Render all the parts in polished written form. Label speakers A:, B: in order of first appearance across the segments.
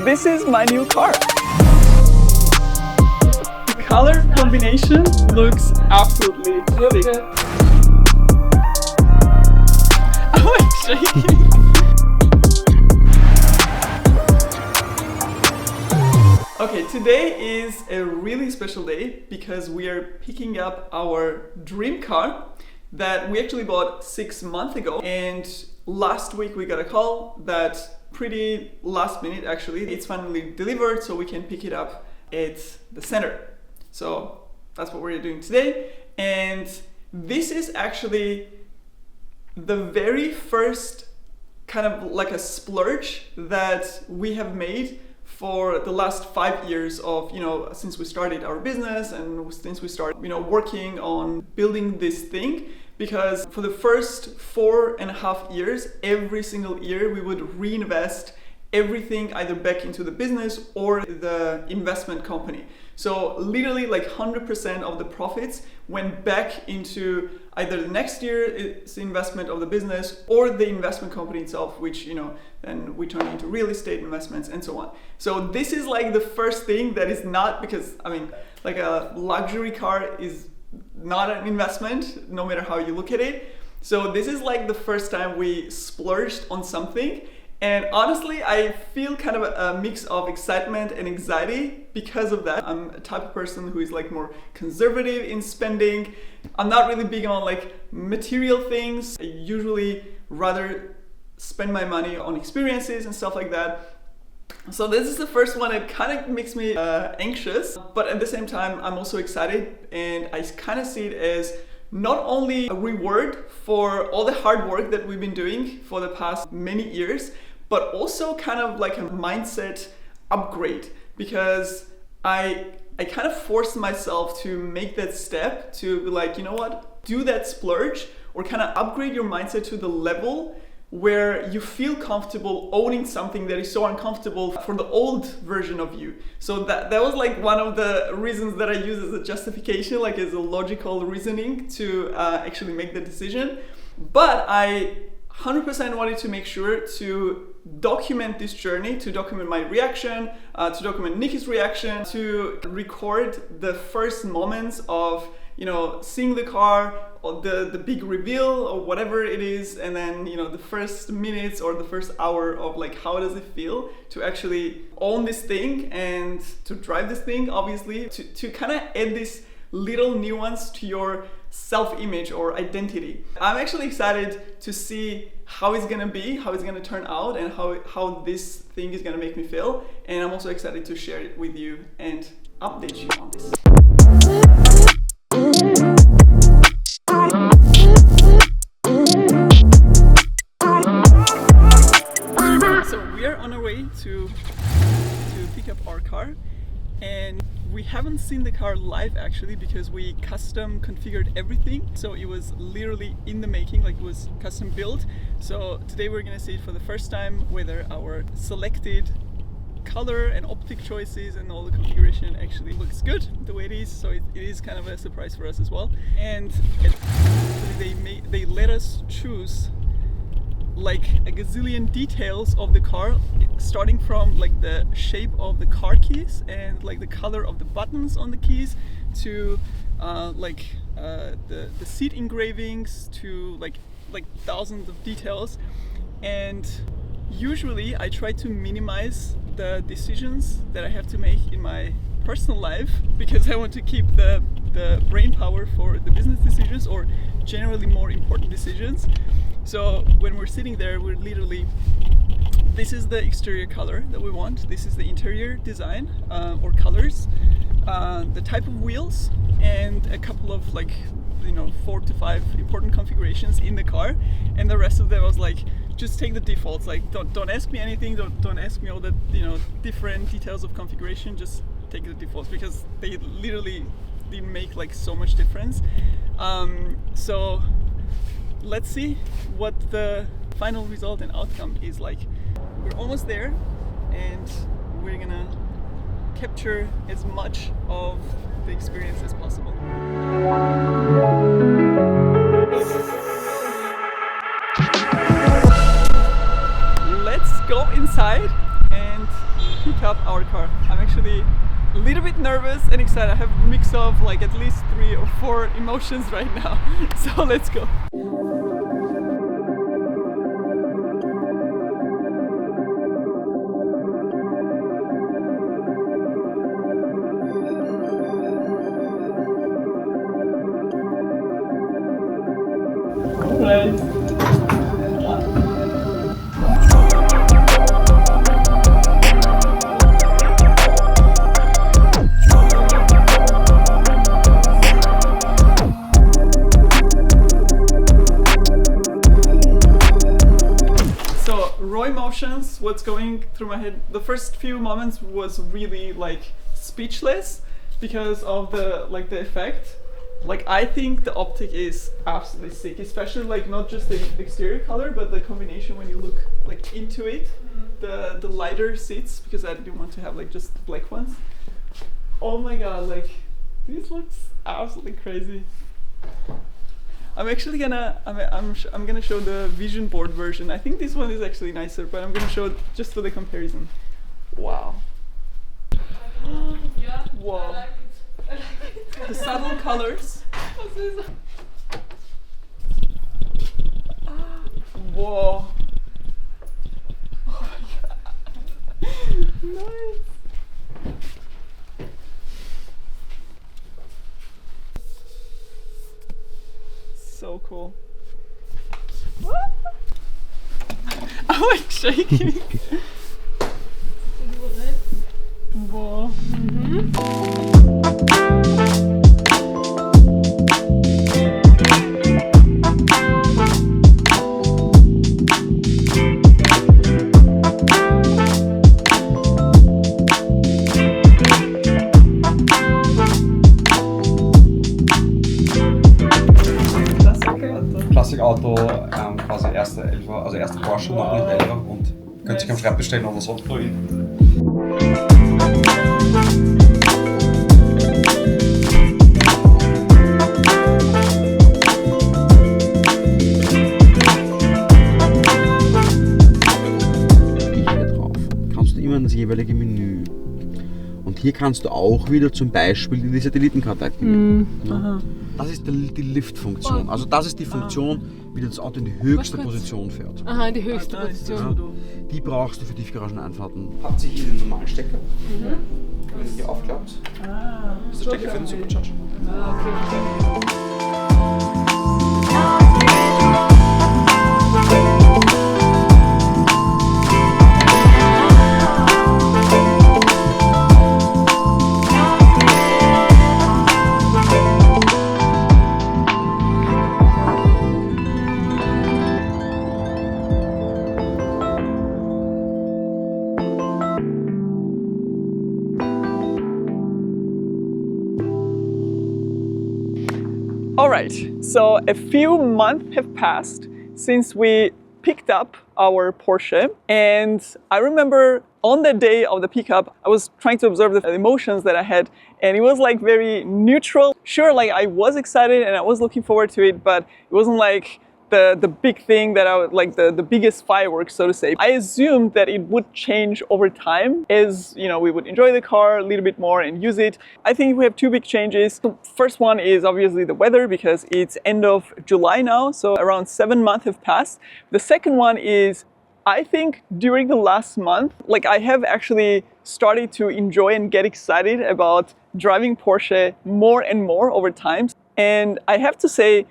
A: This is my new car. The color combination looks absolutely sick. Oh, I'm shaking. Okay, today is a really special day because we are picking up our dream car that we actually bought 6 months ago, and last week we got a call that pretty last minute actually it's finally delivered, so we can pick it up at the center. So that's what we're doing today, and this is actually the very first kind of like a splurge that we have made for the last 5 years of, since we started our business and since we started, working on building this thing. Because for the first 4.5 years, every single year we would reinvest everything either back into the business or the investment company. So literally like 100% of the profits went back into either the next year's investment of the business or the investment company itself, which, then we turn into real estate investments and so on. So this is like the first thing that is not, because like a luxury car is not an investment, no matter how you look at it. So this is like the first time we splurged on something. And honestly, I feel kind of a mix of excitement and anxiety because of that. I'm a type of person who is like more conservative in spending. I'm not really big on like material things. I usually rather spend my money on experiences and stuff like that. So this is the first one. It kind of makes me anxious, but at the same time, I'm also excited, and I kind of see it as not only a reward for all the hard work that we've been doing for the past many years, but also kind of like a mindset upgrade, because I kind of forced myself to make that step to be like, do that splurge or kind of upgrade your mindset to the level where you feel comfortable owning something that is so uncomfortable for the old version of you. So that was like one of the reasons that I use as a justification, like as a logical reasoning to actually make the decision. But I 100% wanted to make sure to document this journey, to document my reaction, to document Nikki's reaction, to record the first moments of seeing the car, or the big reveal or whatever it is, and then the first minutes or the first hour of like how does it feel to actually own this thing and to drive this thing, obviously, to kind of add this little nuance to your self-image or identity. I'm actually excited to see how it's gonna be, how it's gonna turn out, and how this thing is gonna make me feel. And I'm also excited to share it with you and update you on this. So we are on our way to pick up our car, and we haven't seen the car live actually because we custom configured everything. So it was literally in the making, like it was custom built. So today we're gonna see it for the first time, whether our selected color and optic choices and all the configuration actually looks good the way it is. So it is kind of a surprise for us as well. And they let us choose like a gazillion details of the car, starting from like the shape of the car keys and like the color of the buttons on the keys to the seat engravings to like thousands of details. And usually I try to minimize the decisions that I have to make in my personal life because I want to keep the brain power for the business decisions or generally more important decisions. So when we're sitting there, we're literally, this is the exterior color that we want, this is the interior design or colors, the type of wheels, and a couple of 4 to 5 important configurations in the car. And the rest of them I was like, just take the defaults, like don't ask me anything, don't ask me all the different details of configuration, just take the defaults, because they literally make like so much difference. So let's see what the final result and outcome is like. We're almost there, and we're gonna capture as much of the experience as possible. Let's go inside and pick up our car. I'm actually a little bit nervous and excited. I have a mix of like at least 3 or 4 emotions right now. So let's go. Right. So raw emotions, what's going through my head, the first few moments was really like speechless because of the effect. Like I think the optic is absolutely sick, especially like not just the exterior color, but the combination when you look like into it, the lighter seats, because I didn't want to have like just the black ones. Oh my god, like this looks absolutely crazy. I'm actually gonna I'm gonna show the vision board version. I think this one is actually nicer, but I'm gonna show it just for the comparison. Wow.
B: Yeah,
A: Wow.
B: I like it. I like it.
A: The subtle colors. Whoa. Oh my god. Nice. So cool. I'm like shaking. Whoa.
C: Klassikauto, quasi erste Elfer, also erste Porsche, noch nicht Elfer und könnt sich am Schreibtisch stellen oder so.
D: Hier drauf kannst du immer in das jeweilige Menü. Und hier kannst du auch wieder zum Beispiel die Satellitenkarte aktivieren. Ja. Das ist die Lift-Funktion. Also das ist die Funktion, wie das Auto in die höchste Position fährt.
B: Aha, in die höchste
A: Da ist das,
B: Position.
A: wo du-
D: Die brauchst du für Tiefgarageneinfahrten.
C: Habt ihr hier den normalen Stecker? Wenn ihr hier aufklappt, ist der Stecker für den Supercharger.
B: Ah, okay.
A: Alright, so a few months have passed since we picked up our Porsche, and I remember on the day of the pickup, I was trying to observe the emotions that I had, and it was like very neutral. Sure, like I was excited and I was looking forward to it, but it wasn't like the big thing that I would like the biggest fireworks, so to say. I assumed that it would change over time as we would enjoy the car a little bit more and use it. I think we have 2 big changes. The first one is obviously the weather, because it's end of July now, so around 7 months have passed. The second one is, I think during the last month, like I have actually started to enjoy and get excited about driving Porsche more and more over time. And I have to say,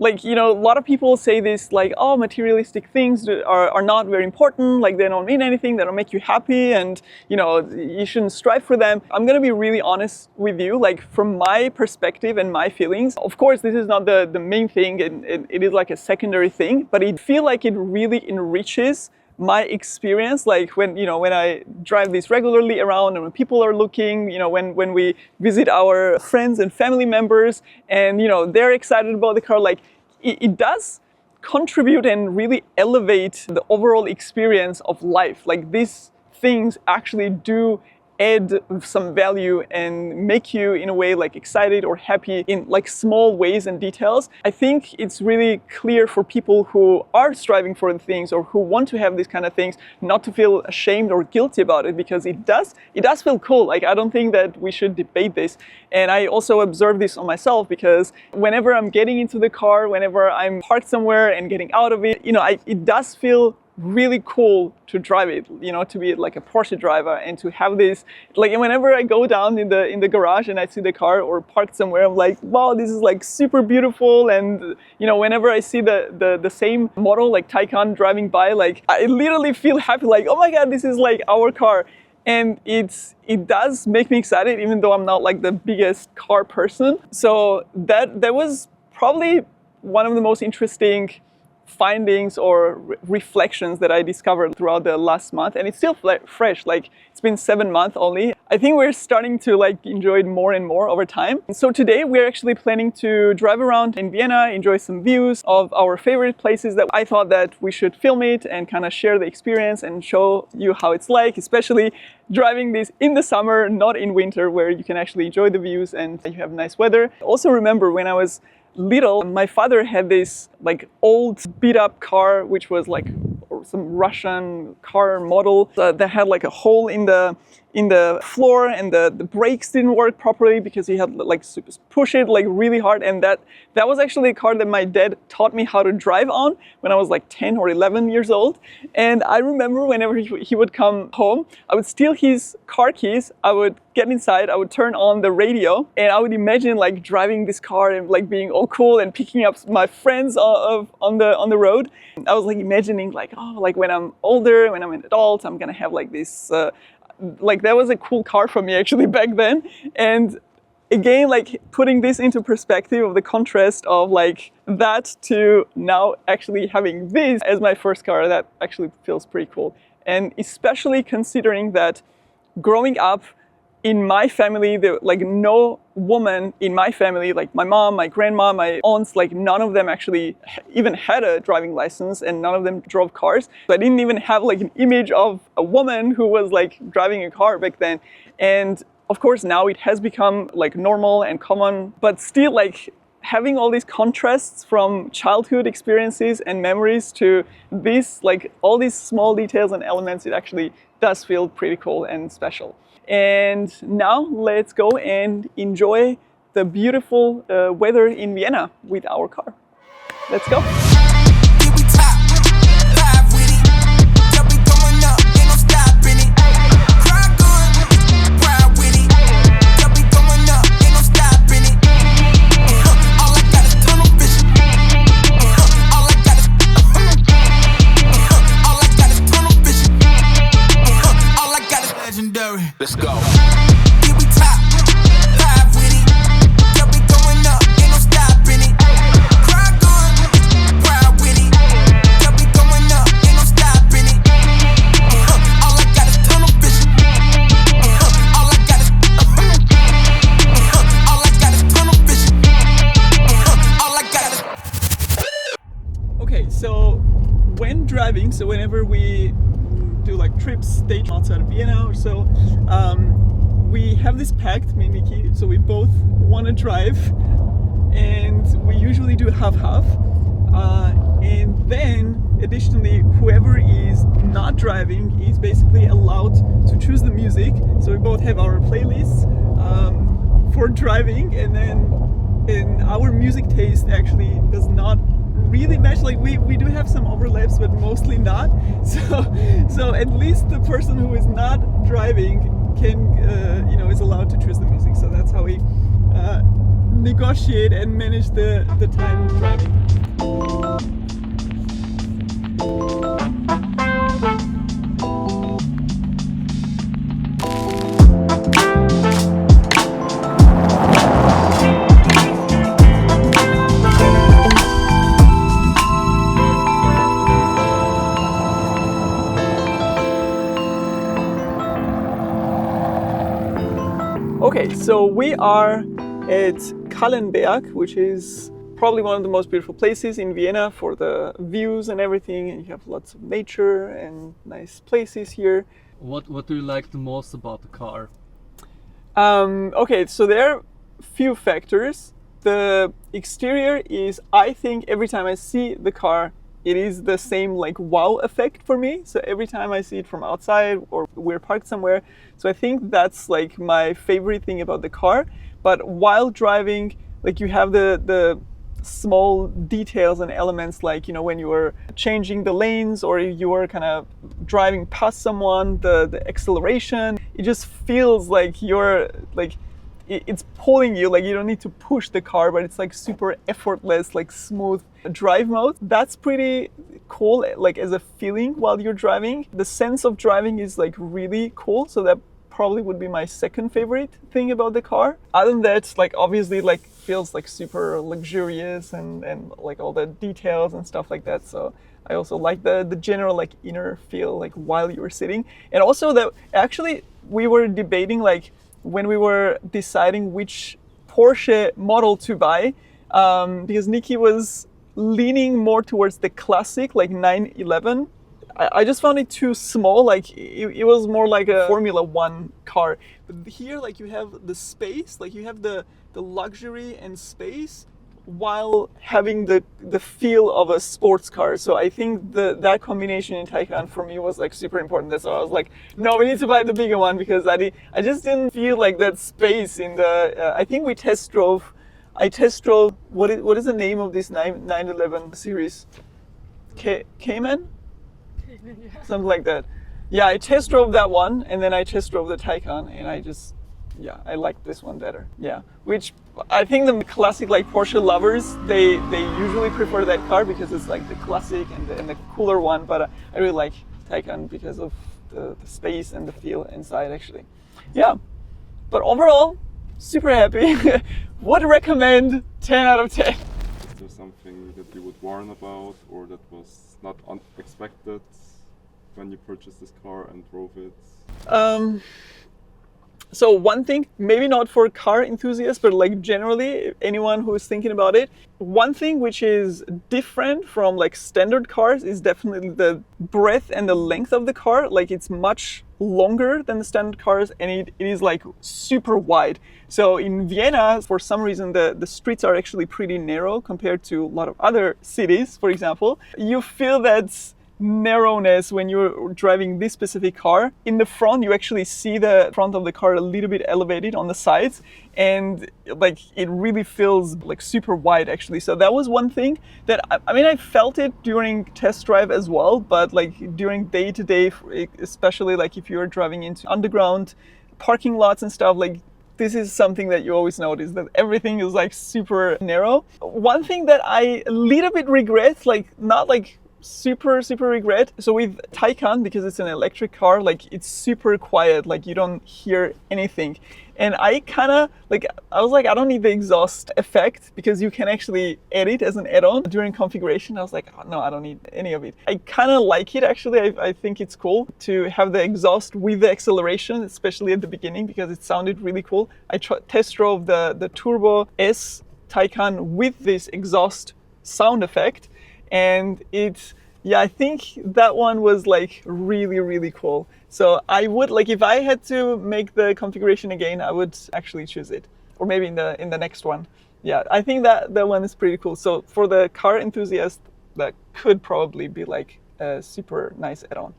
A: like, a lot of people say this, like, oh, materialistic things are not very important, like they don't mean anything, they don't make you happy, and you shouldn't strive for them. I'm gonna be really honest with you, like from my perspective and my feelings. Of course, this is not the main thing, and it is like a secondary thing, but I feel like it really enriches my experience, like when I drive this regularly around and when people are looking, when we visit our friends and family members and they're excited about the car, like it does contribute and really elevate the overall experience of life. Like these things actually do add some value and make you in a way like excited or happy in like small ways and details. I think it's really clear for people who are striving for the things or who want to have these kind of things not to feel ashamed or guilty about it, because it does feel cool. Like, I don't think that we should debate this. And I also observe this on myself, because whenever I'm getting into the car, whenever I'm parked somewhere and getting out of it, it does feel really cool to drive it, to be like a Porsche driver and to have this, like, whenever I go down in the garage and I see the car or parked somewhere, I'm like, wow, this is like super beautiful. And whenever I see the same model like Taycan driving by, like, I literally feel happy, like, oh my god, this is like our car. And it does make me excited, even though I'm not like the biggest car person. So that was probably one of the most interesting findings or reflections that I discovered throughout the last month, and it's still fresh. Like, it's been 7 months only. I think we're starting to like enjoy it more and more over time. So today we're actually planning to drive around in Vienna, enjoy some views of our favorite places that I thought that we should film it and kind of share the experience and show you how it's like, especially driving this in the summer, not in winter, where you can actually enjoy the views and you have nice weather. Also remember, when I was little, my father had this like old beat up car, which was like some Russian car model that had like a hole in the floor, and the brakes didn't work properly because he had like to push it like really hard. And that was actually a car that my dad taught me how to drive on when I was like 10 or 11 years old. And I remember whenever he would come home, I would steal his car keys, I would get inside, I would turn on the radio, and I would imagine like driving this car and like being all cool and picking up my friends on the road. I was like imagining like, oh, like when I'm older, when I'm an adult, I'm gonna have like this like, that was a cool car for me actually back then. And again, like putting this into perspective of the contrast of like that to now actually having this as my first car, that actually feels pretty cool. And especially considering that growing up in my family, like no woman in my family, like my mom, my grandma, my aunts, like none of them actually even had a driving license, and none of them drove cars. So I didn't even have like an image of a woman who was like driving a car back then. And of course now it has become like normal and common, but still like having all these contrasts from childhood experiences and memories to this, like all these small details and elements, it actually does feel pretty cool and special. And now let's go and enjoy the beautiful weather in Vienna with our car. Let's go.
E: Let's go.
A: Okay, so when driving, so whenever we do like trips, stage outside of Vienna or so, we have this pact, me and Nikki, so we both want to drive, and we usually do half-half, and then additionally whoever is not driving is basically allowed to choose the music. So we both have our playlists for driving, and then our music taste actually does not really match. Like we do have some overlaps, but mostly not. So at least the person who is not driving can is allowed to choose the music. So that's how we negotiate and manage the time driving. Okay, so we are at Kallenberg, which is probably one of the most beautiful places in Vienna for the views and everything, and you have lots of nature and nice places here.
E: What do you like the most about the car?
A: Okay, so there are few factors. The exterior is, I think, every time I see the car, it is the same like wow effect for me. So every time I see it from outside or we're parked somewhere, so I think that's like my favorite thing about the car. But while driving, like you have the small details and elements, like, you know, when you are changing the lanes or you are kind of driving past someone, the acceleration, it just feels like you're like it's pulling you, like you don't need to push the car, but it's like super effortless, like smooth drive mode. That's pretty cool, like as a feeling while you're driving. The sense of driving is like really cool, so that probably would be my second favorite thing about the car. Other than that, like obviously like feels like super luxurious and like all the details and stuff like that. So I also like the general like inner feel like while you were sitting. And also that actually we were debating like when we were deciding which Porsche model to buy, because Nikki was leaning more towards the classic like 911. I just found it too small, like it was more like a Formula One car. But here like you have the space, like you have the luxury and space while having the feel of a sports car. So I think that combination in Taycan for me was like super important. That's why I was like, no, we need to buy the bigger one, because I just didn't feel like that space in the, I think we test drove, what is the name of this 911 series? Cayman?
B: Yeah.
A: Something like that. Yeah, I test drove that one, and then I test drove the Taycan, and I like this one better. Yeah, which I think the classic like Porsche lovers, they usually prefer that car because it's like the classic and the cooler one. But I really like Taycan because of the space and the feel inside actually. Yeah, but overall, super happy. Would recommend 10 out of 10.
F: Is there something that you would warn about, or that was not unexpected when you purchased this car and drove it?
A: So one thing, maybe not for car enthusiasts, but like generally anyone who is thinking about it, one thing which is different from like standard cars is definitely the breadth and the length of the car. Like it's much longer than the standard cars, and it is like super wide. So in Vienna, for some reason, the streets are actually pretty narrow compared to a lot of other cities, for example. You feel that narrowness when you're driving this specific car. In the front, you actually see the front of the car a little bit elevated on the sides, and like it really feels like super wide actually. So that was one thing that I mean I felt it during test drive as well, but like during day to day, especially like if you're driving into underground parking lots and stuff, like this is something that you always notice, that everything is like super narrow. One thing that I a little bit regret, like not like super regret. So with Taycan, because it's an electric car, like it's super quiet, like you don't hear anything. And I kind of like, I was like, I don't need the exhaust effect, because you can actually add it as an add-on during configuration. I was like, oh, no, I don't need any of it. I kind of like it actually. I think it's cool to have the exhaust with the acceleration, especially at the beginning, because it sounded really cool. I test drove the Turbo S Taycan with this exhaust sound effect, and I think that one was like really cool. So I would, like, if I had to make the configuration again, I would actually choose it, or maybe in the next one. Yeah, I think that one is pretty cool. So for the car enthusiast, that could probably be like a super nice add-on.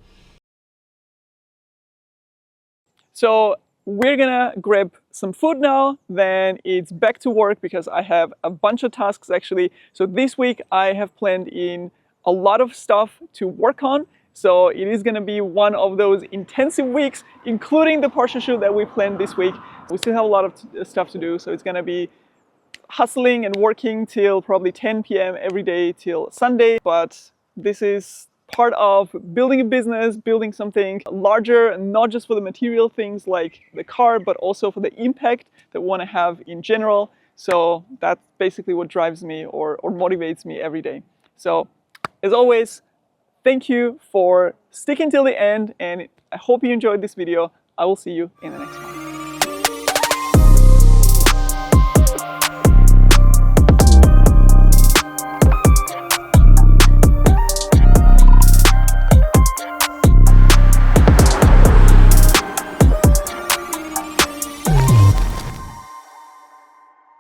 A: So we're gonna grab some food now, then it's back to work, because I have a bunch of tasks actually. So this week I have planned in a lot of stuff to work on. So it is gonna be one of those intensive weeks, including the Porsche shoot that we planned this week. We still have a lot of stuff to do, so it's gonna be hustling and working till probably 10 p.m. every day till Sunday. But this is part of building a business, building something larger, not just for the material things like the car, but also for the impact that we want to have in general. So that's basically what drives me or motivates me every day. So as always, thank you for sticking till the end, and I hope you enjoyed this video. I will see you in the next one.